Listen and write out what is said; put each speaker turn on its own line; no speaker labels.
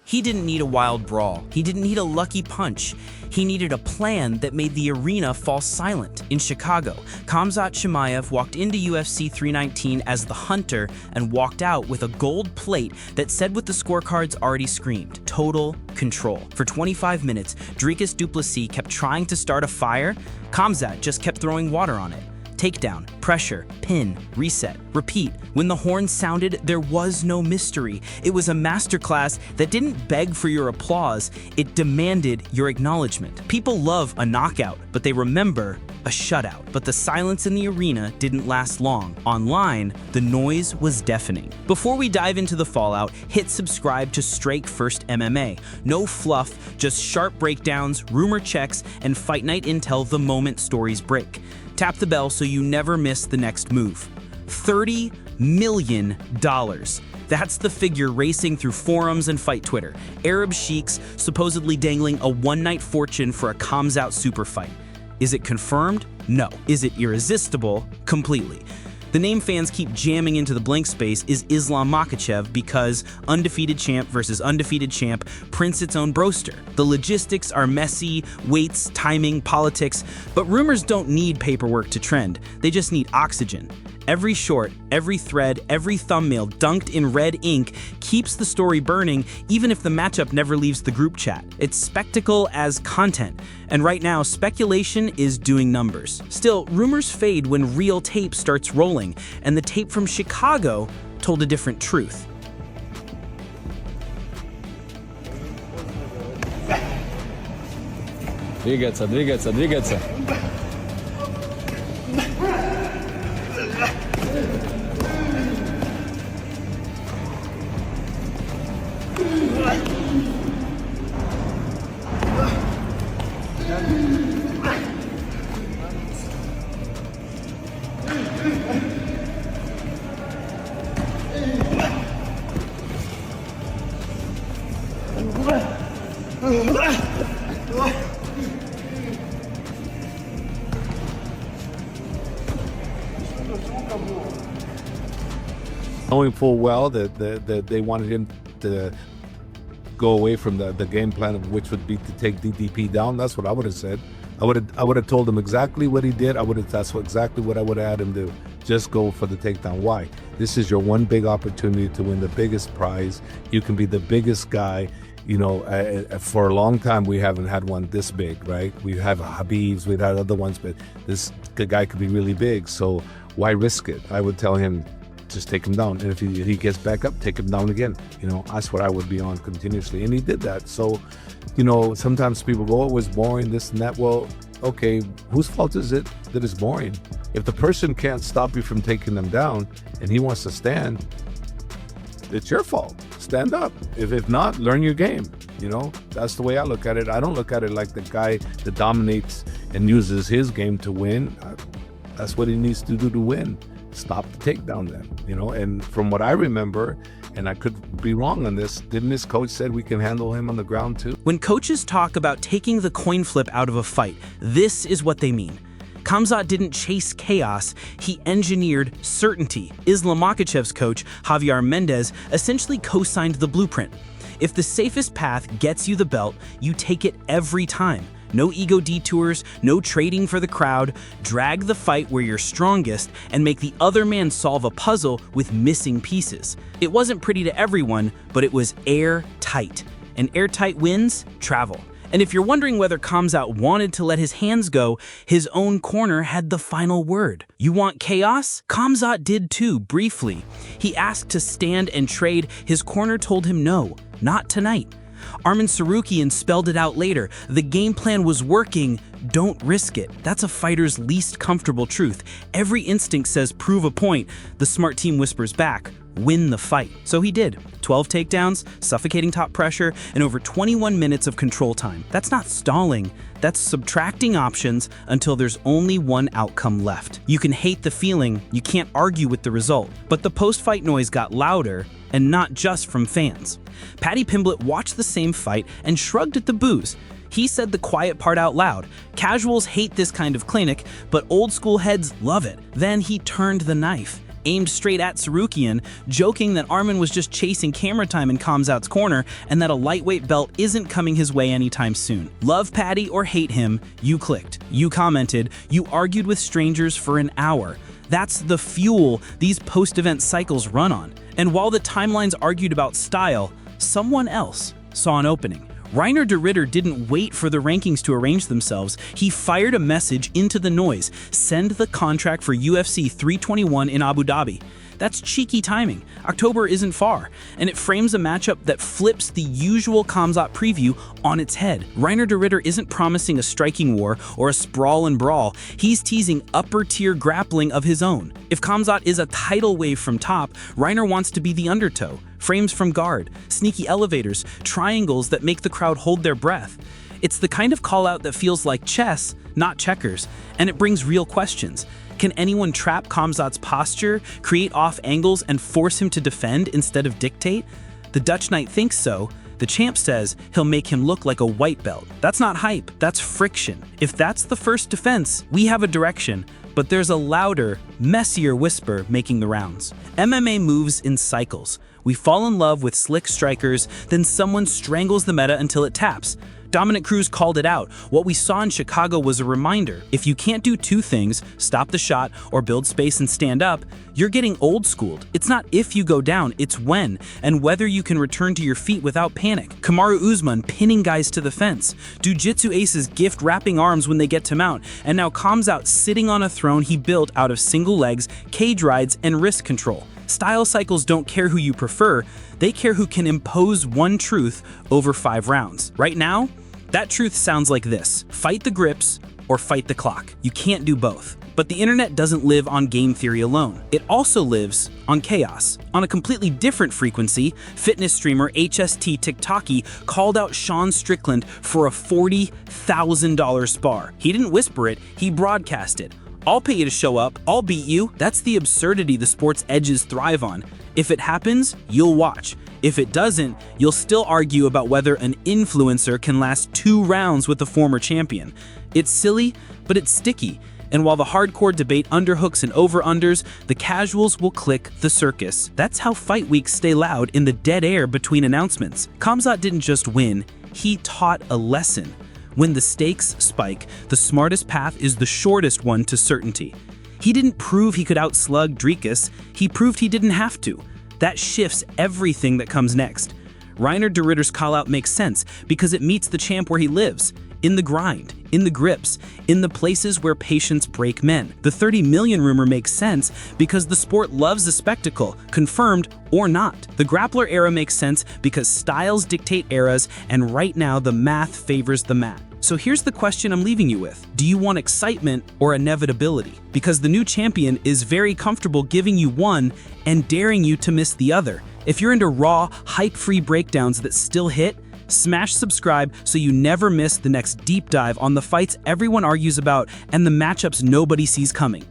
He didn't need a wild brawl. He didn't need a lucky punch. He needed a plan that made the arena fall silent. In Chicago, Khamzat Chimaev walked into UFC 319 as the hunter and walked out with a gold plate that said what the scorecards already screamed: total control. For 25 minutes, Dricus du Plessis kept trying to start a fire. Khamzat just kept throwing water on it. Takedown, pressure, pin, reset, repeat. When the horn sounded, there was no mystery. It was a masterclass that didn't beg for your applause, it demanded your acknowledgement. People love a knockout, but they remember a shutout. But the silence in the arena didn't last long. Online, the noise was deafening. Before we dive into the fallout, hit subscribe to Strike First MMA. No fluff, just sharp breakdowns, rumor checks, and fight night intel the moment stories break. Tap the bell so you never miss the next move. $30 million. That's the figure racing through forums and fight Twitter. Arab sheiks supposedly dangling a one-night fortune for a Khamzat Superfight. Is it confirmed? No. Is it irresistible? Completely. The name fans keep jamming into the blank space is Islam Makhachev because undefeated champ versus undefeated champ prints its own broster. The logistics are messy, weights, timing, politics, but rumors don't need paperwork to trend. They just need oxygen. Every short, every thread, every thumbnail dunked in red ink keeps the story burning even if the matchup never leaves the group chat. It's spectacle as content, and right now speculation is doing numbers. Still, rumors fade when real tape starts rolling, and the tape from Chicago told a different truth.
Двигаться.
Knowing full well that they wanted him to go away from the game plan, of which would be to take DDP down. That's what I would have said. I would have told him exactly what he did. Exactly what I would have had him do. Just go for the takedown. Why? This is your one big opportunity to win the biggest prize. You can be the biggest guy. You know, for a long time we haven't had one this big, right? We have Habibs, we've had other ones, but the guy could be really big. So why risk it? I would tell him, just take him down, and if he gets back up, take him down again. You know, that's what I would be on continuously, and he did that. So, you know, sometimes people go, oh, it was boring, this and that. Well, okay, whose fault is it that it's boring? If the person can't stop you from taking them down and he wants to stand, it's your fault. Stand up. If not, learn your game. You know, that's the way I look at it. I don't look at it like the guy that dominates and uses his game to win. That's what he needs to do to win. Stop the takedown then, you know. And from what I remember, and I could be wrong on this, didn't his coach said we can handle him on the ground too?
When coaches talk about taking the coin flip out of a fight, this is what they mean. Khamzat didn't chase chaos, he engineered certainty. Islam Makhachev's coach, Javier Mendez, essentially co-signed the blueprint. If the safest path gets you the belt, you take it every time. No ego detours, no trading for the crowd. Drag the fight where you're strongest and make the other man solve a puzzle with missing pieces. It wasn't pretty to everyone, but it was airtight. And airtight wins travel. And if you're wondering whether Khamzat wanted to let his hands go, his own corner had the final word. You want chaos? Khamzat did too, briefly. He asked to stand and trade. His corner told him no, not tonight. Arman Sarukian spelled it out later. The game plan was working. Don't risk it. That's a fighter's least comfortable truth. Every instinct says prove a point. The smart team whispers back, win the fight. So he did. 12 takedowns, suffocating top pressure, and over 21 minutes of control time. That's not stalling. That's subtracting options until there's only one outcome left. You can hate the feeling, you can't argue with the result. But the post-fight noise got louder, and not just from fans. Paddy Pimblett watched the same fight and shrugged at the boos. He said the quiet part out loud. Casuals hate this kind of clinic, but old school heads love it. Then he turned the knife. aimed straight at Sarukian, joking that Arman was just chasing camera time in Khamzat's corner and that a lightweight belt isn't coming his way anytime soon. Love Paddy or hate him, you clicked, you commented, you argued with strangers for an hour. That's the fuel these post-event cycles run on. And while the timelines argued about style, someone else saw an opening. Reiner de Ridder didn't wait for the rankings to arrange themselves. He fired a message into the noise: send the contract for UFC 321 in Abu Dhabi. That's cheeky timing. October isn't far, and it frames a matchup that flips the usual Khamzat preview on its head. Reiner de Ridder isn't promising a striking war or a sprawl and brawl. He's teasing upper-tier grappling of his own. If Khamzat is a tidal wave from top, Reiner wants to be the undertow. Frames from guard, sneaky elevators, triangles that make the crowd hold their breath. It's the kind of call-out that feels like chess, not checkers, and it brings real questions. Can anyone trap Khamzat's posture, create off angles, and force him to defend instead of dictate? The Dutch Knight thinks so. The champ says he'll make him look like a white belt. That's not hype, that's friction. If that's the first defense, we have a direction, but there's a louder, messier whisper making the rounds. MMA moves in cycles. We fall in love with slick strikers, then someone strangles the meta until it taps. Dominic Cruz called it out. What we saw in Chicago was a reminder. If you can't do two things, stop the shot or build space and stand up, you're getting old-schooled. It's not if you go down, it's when, and whether you can return to your feet without panic. Kamaru Usman pinning guys to the fence. Jiu-Jitsu aces gift wrapping arms when they get to mount. And now Khamzat sitting on a throne he built out of single legs, cage rides, and wrist control. Style cycles don't care who you prefer, they care who can impose one truth over 5 rounds. Right now, that truth sounds like this: fight the grips or fight the clock. You can't do both. But the internet doesn't live on game theory alone. It also lives on chaos. On a completely different frequency, fitness streamer HST TikToki called out Sean Strickland for a $40,000 spar. He didn't whisper it, he broadcast it. I'll pay you to show up, I'll beat you. That's the absurdity the sport's edges thrive on. If it happens, you'll watch. If it doesn't, you'll still argue about whether an influencer can last 2 rounds with the former champion. It's silly, but it's sticky. And while the hardcore debate underhooks and over-unders, the casuals will click the circus. That's how fight weeks stay loud in the dead air between announcements. Khamzat didn't just win, he taught a lesson. When the stakes spike, the smartest path is the shortest one to certainty. He didn't prove he could outslug Dricus, he proved he didn't have to. That shifts everything that comes next. Reiner de Ridder's call-out makes sense because it meets the champ where he lives. In the grind, in the grips, in the places where patience break men. The 30 million rumor makes sense because the sport loves a spectacle, confirmed or not. The grappler era makes sense because styles dictate eras, and right now the math favors the mat. So here's the question I'm leaving you with. Do you want excitement or inevitability? Because the new champion is very comfortable giving you one and daring you to miss the other. If you're into raw, hype-free breakdowns that still hit, smash subscribe so you never miss the next deep dive on the fights everyone argues about and the matchups nobody sees coming.